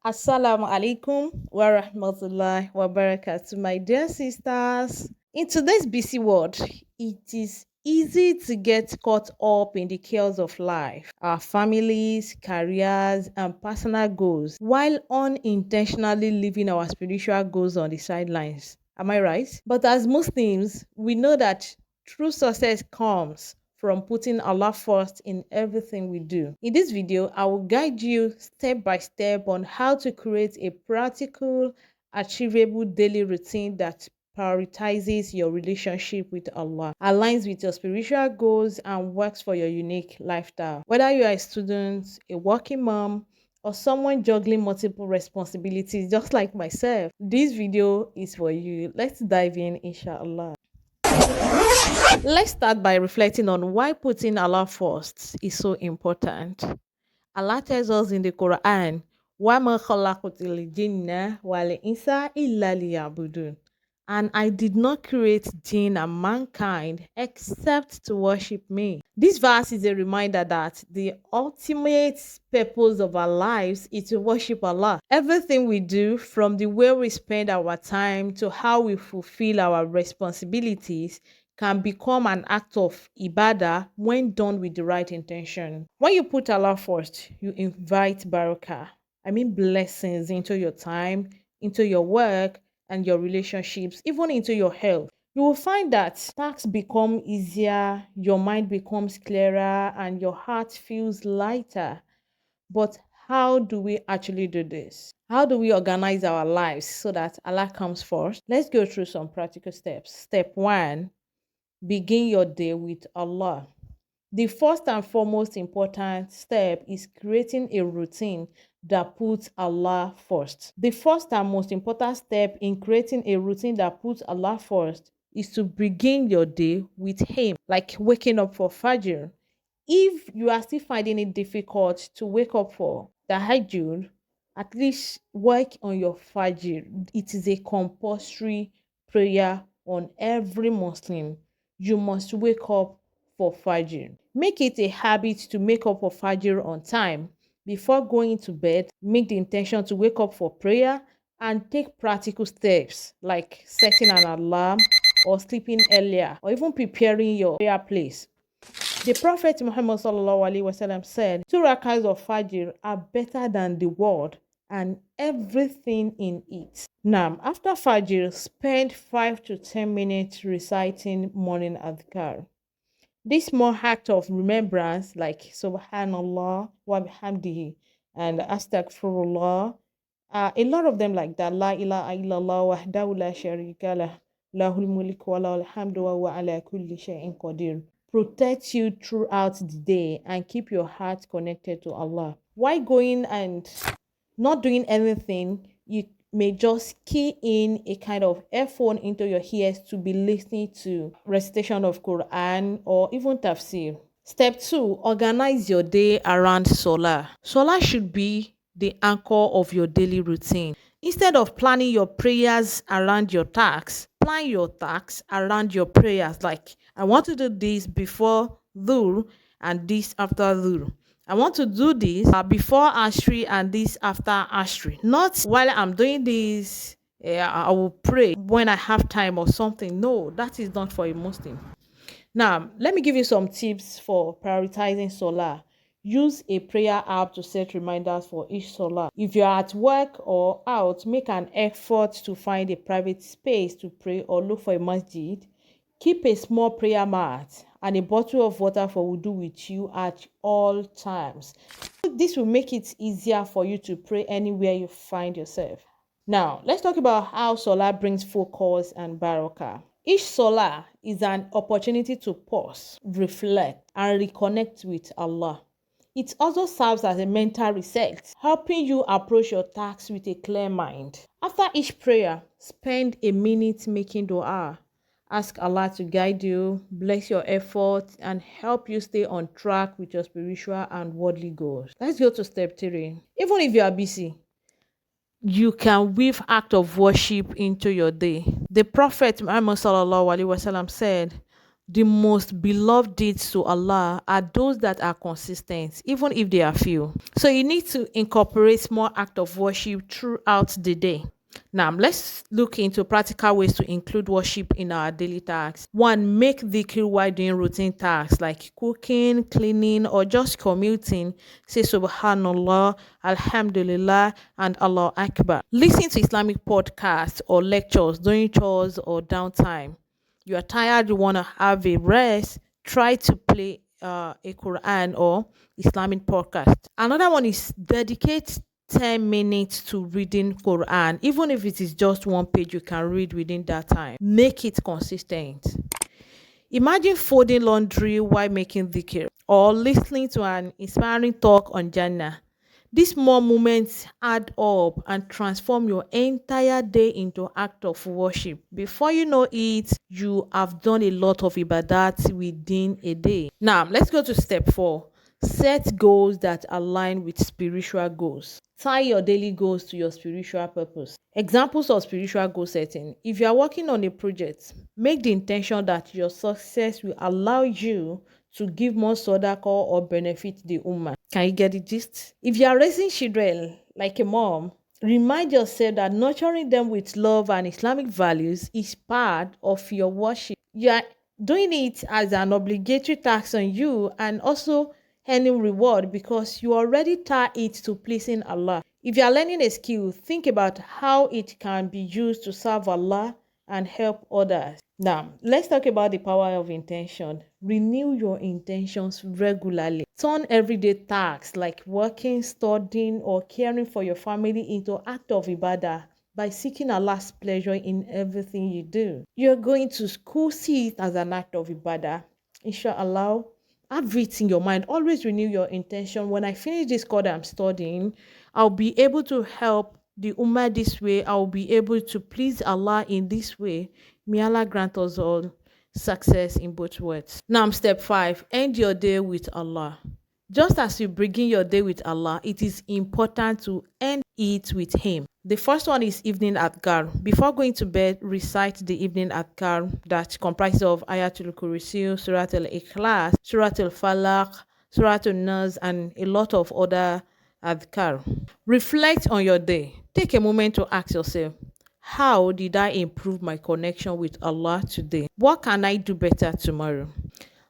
Assalamu alaikum wa rahmatullahi wa barakatuh, my dear sisters. In today's busy world, it is easy to get caught up in the chaos of life, our families, careers, and personal goals, while unintentionally leaving our spiritual goals on the sidelines. Am I right? But as Muslims, we know that true success comes from putting Allah first in everything we do. In this video, I will guide you step by step on how to create a practical, achievable daily routine that prioritizes your relationship with Allah, aligns with your spiritual goals, and works for your unique lifestyle. Whether you are a student, a working mom, or someone juggling multiple responsibilities just like myself, this video is for you. Let's dive in, inshallah. Let's start by reflecting on why putting Allah first is so important. Allah tells us in the Quran, وَمَا خَلَقْتُ الْجِنَّ وَالْإِنسَ إِلَّا لِيَعْبُدُونَ. And I did not create jinn and mankind except to worship me. This verse is a reminder that the ultimate purpose of our lives is to worship Allah. Everything we do, from the way we spend our time to how we fulfill our responsibilities, can become an act of ibadah when done with the right intention. When you put Allah first, you invite barakah. I mean blessings into your time, into your work, and your relationships, even into your health. You will find that tasks become easier, your mind becomes clearer, and your heart feels lighter. But how do we actually do this? How do we organize our lives so that Allah comes first? Let's go through some practical steps. Step one, begin your day with Allah. The first and foremost important step is creating a routine that puts Allah first. The first and most important step in creating a routine that puts Allah first is to begin your day with Him, like waking up for Fajr. If you are still finding it difficult to wake up for the Tahajjud, at least work on your Fajr. It is a compulsory prayer on every Muslim. You must wake up for Fajr. Make it a habit to make up for Fajr on time. Before going to bed, make the intention to wake up for prayer and take practical steps like setting an alarm or sleeping earlier or even preparing your prayer place. The Prophet Muhammad sallallahu alaihi wasallam said, two rakahs of Fajr are better than the world and everything in it. Now, after Fajr, spend 5 to 10 minutes reciting morning adhkar. This small act of remembrance, like Subhanallah wa bihamdihi and Astaghfirullah, a lot of them like that. La ilaha illallah wahdahu la sharika lah, lahul mulku wa lahul hamdu wa huwa ala kulli shay'in qadir. Protect you throughout the day and keep your heart connected to Allah. Why going and not doing anything, you may just key in a kind of earphone into your ears to be listening to recitation of Quran or even tafsir. Step two, organize your day around Salah. Salah should be the anchor of your daily routine. Instead of planning your prayers around your tasks, plan your tasks around your prayers. Like, I want to do this before Dhuhr and this after Dhuhr. I want to do this before Ashri and this after Ashri. Not while I'm doing this, I will pray when I have time or something. No, that is not for a Muslim. Now, let me give you some tips for prioritizing Salah. Use a prayer app to set reminders for each Salah. If you're at work or out, make an effort to find a private space to pray or look for a masjid. Keep a small prayer mat and a bottle of water for wudu with you at all times. This will make it easier for you to pray anywhere you find yourself. Now, let's talk about how Salah brings focus and barakah. Each Salah is an opportunity to pause, reflect, and reconnect with Allah. It also serves as a mental reset, helping you approach your tasks with a clear mind. After each prayer, spend a minute making dua. Ask Allah to guide you, bless your efforts, and help you stay on track with your spiritual and worldly goals. Let's go to step three. Even if you are busy, you can weave act of worship into your day. The Prophet Muhammad sallallahu alaihi wasallam said, The most beloved deeds to Allah are those that are consistent, even if they are few. So you need to incorporate small act of worship throughout the day. Now, let's look into practical ways to include worship in our daily tasks. One, make dhikr while doing routine tasks like cooking, cleaning, or just commuting. Say Subhanallah, Alhamdulillah, and Allah Akbar. Listen to Islamic podcasts or lectures during chores or downtime. You are tired, you want to have a rest, try to play a Quran or Islamic podcast. Another one is dedicate 10 minutes to reading Quran, even if it is just one page you can read within that time. Make it consistent. Imagine folding laundry while making dhikr or listening to an inspiring talk on Jannah. These small moments add up and transform your entire day into act of worship. Before you know it, you have done a lot of ibadat within a day. Now, let's go to step 4. Set goals that align with spiritual goals. Tie your daily goals to your spiritual purpose. Examples of spiritual goal setting. If you are working on a project, make the intention that your success will allow you to give more sadaqah or benefit the ummah. Can you get the gist? If you are raising children like a mom, remind yourself that nurturing them with love and Islamic values is part of your worship. You are doing it as an obligatory task on you and also earning reward because you already tie it to pleasing Allah. If you are learning a skill, think about how it can be used to serve Allah and help others. Now, let's talk about the power of intention. Renew your intentions regularly. Turn everyday tasks like working, studying, or caring for your family into act of ibadah by seeking Allah's pleasure in everything you do. You're going to school, see it as an act of ibadah. Inshallah, have it in your mind. Always renew your intention. When I finish this course I'm studying, I'll be able to help the Ummah this way. I'll be able to please Allah in this way. May Allah grant us all success in both words. Now, step 5. End your day with Allah. Just as you begin your day with Allah, it is important to end it with Him. The first one is evening adhkar. Before going to bed, recite the evening adhkar that comprises of Ayatul Kursi, Surah Al-Ikhlas, Surah Al-Falaq, Surah Al-Nas, and a lot of other adhkar. Reflect on your day. Take a moment to ask yourself, how did I improve my connection with Allah today? What can I do better tomorrow?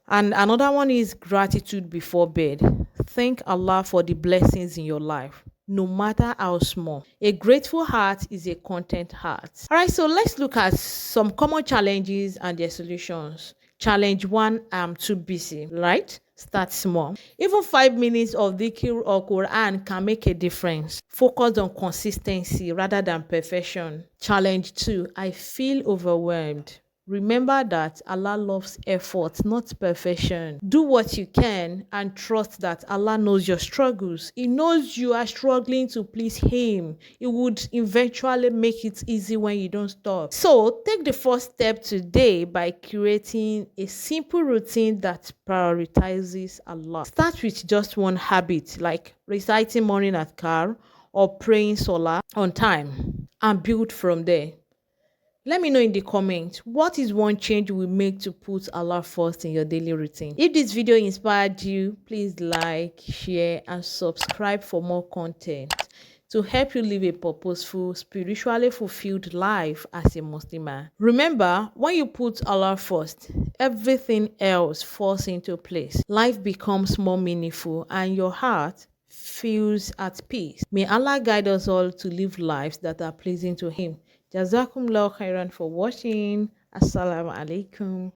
And another one is gratitude before bed. Thank Allah for the blessings in your life, no matter how small. A grateful heart is a content heart. All right, so let's look at some common challenges and their solutions. Challenge 1, I'm too busy, right? Start small. Even 5 minutes of dhikr or Quran can make a difference. Focus on consistency rather than perfection. Challenge 2, I feel overwhelmed. Remember that Allah loves effort, not perfection. Do what you can and trust that Allah knows your struggles. He knows you are struggling to please Him. He would eventually make it easy when you don't stop. So take the first step today by creating a simple routine that prioritizes Allah. Start with just one habit like reciting morning adhkar or praying Salah on time and build from there. Let me know in the comments, what is one change you will make to put Allah first in your daily routine? If this video inspired you, please like, share, and subscribe for more content to help you live a purposeful, spiritually fulfilled life as a Muslim. Remember, when you put Allah first, everything else falls into place. Life becomes more meaningful and your heart feels at peace. May Allah guide us all to live lives that are pleasing to Him. Jazakumullah khairan for watching. Assalamu alaikum.